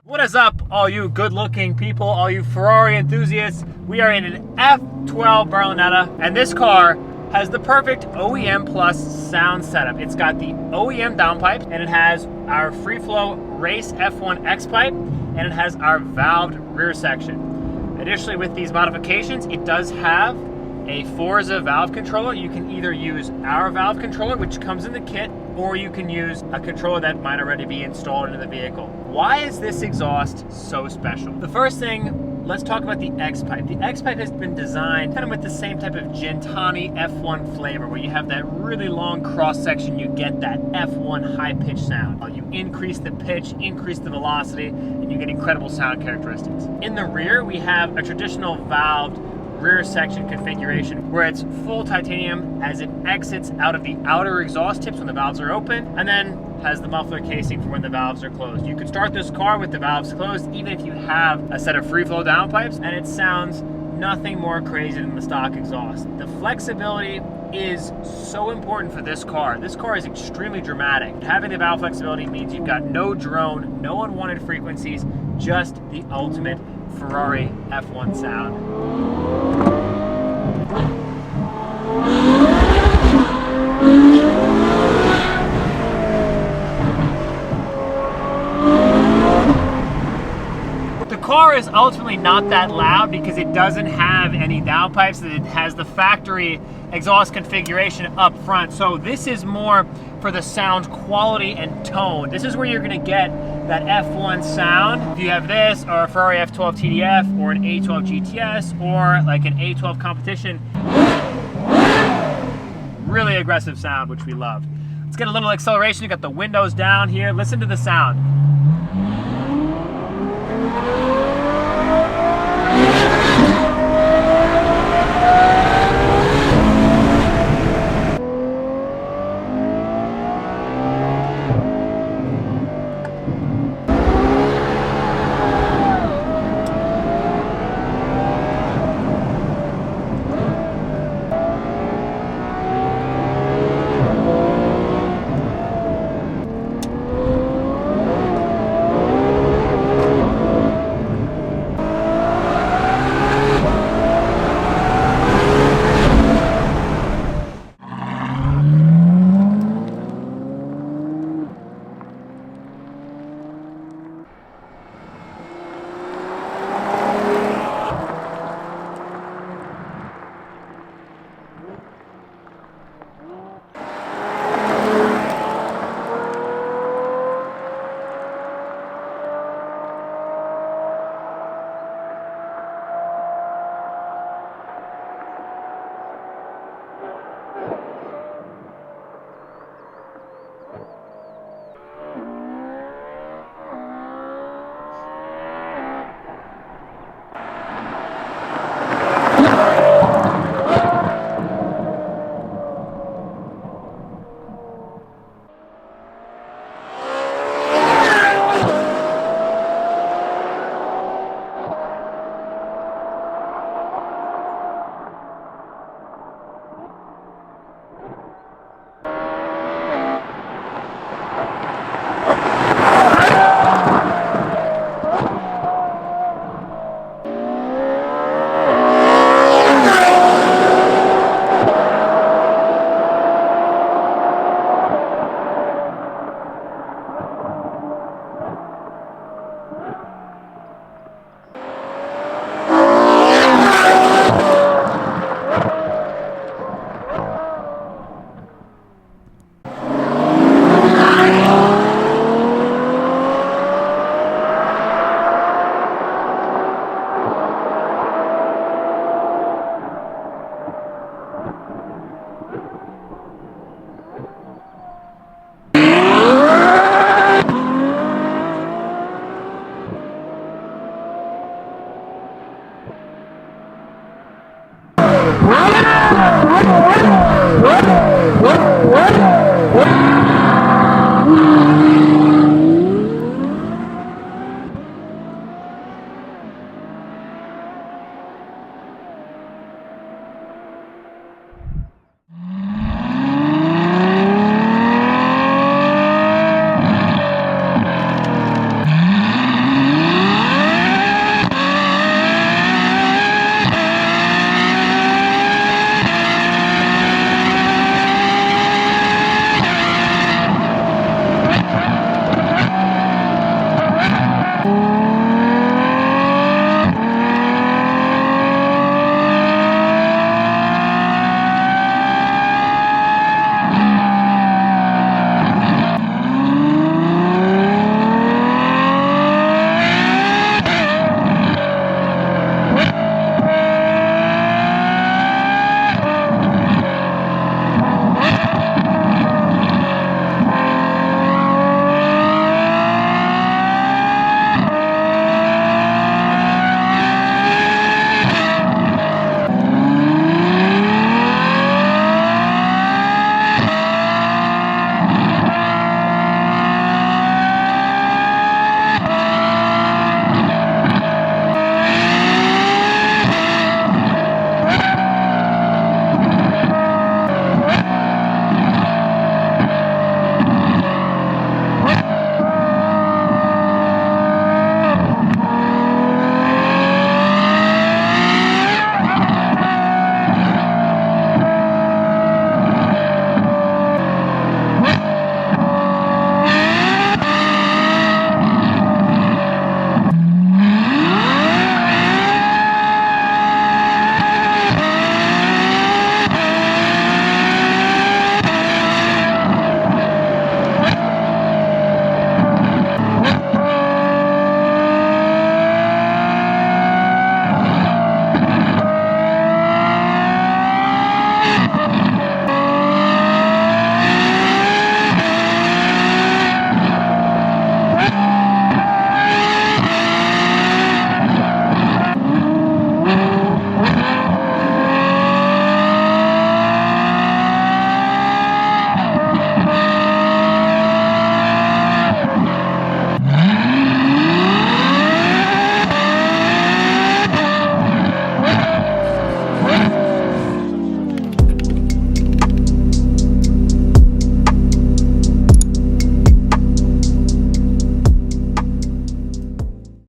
What is up, all you good-looking people, all you Ferrari enthusiasts? We are in an F12 Berlinetta, and this car has the perfect OEM plus sound setup. It's got the OEM downpipes, and it has our free-flow race F1 X pipe, and it has our valved rear section. Additionally, with these modifications, it does have a Forza valve controller. You can either use our valve controller, which comes in the kit, or you can use a controller that might already be installed into the vehicle. Why is this exhaust so special? The first thing, let's talk about the X pipe. The X pipe has been designed kind of with the same type of Gentani F1 flavor, where you have that really long cross section, you get that F1 high-pitched sound. You increase the pitch, increase the velocity, and you get incredible sound characteristics. In the rear, we have a traditional valved rear section configuration where it's full titanium as it exits out of the outer exhaust tips when the valves are open, and then has the muffler casing for when the valves are closed. You can start this car with the valves closed even if you have a set of free flow downpipes, and it sounds nothing more crazy than the stock exhaust. The flexibility is so important for this car. This car is extremely dramatic. Having the valve flexibility means you've got no drone, no unwanted frequencies, just the ultimate Ferrari F1 sound. The car is ultimately not that loud because it doesn't have any downpipes. It has the factory exhaust configuration up front. So this is more for the sound quality and tone. This is where you're gonna get that F1 sound. If you have this, or a Ferrari F12 TDF, or an A12 GTS, or like an A12 competition, really aggressive sound, which we love. Let's get a little acceleration. You got the windows down here. Listen to the sound.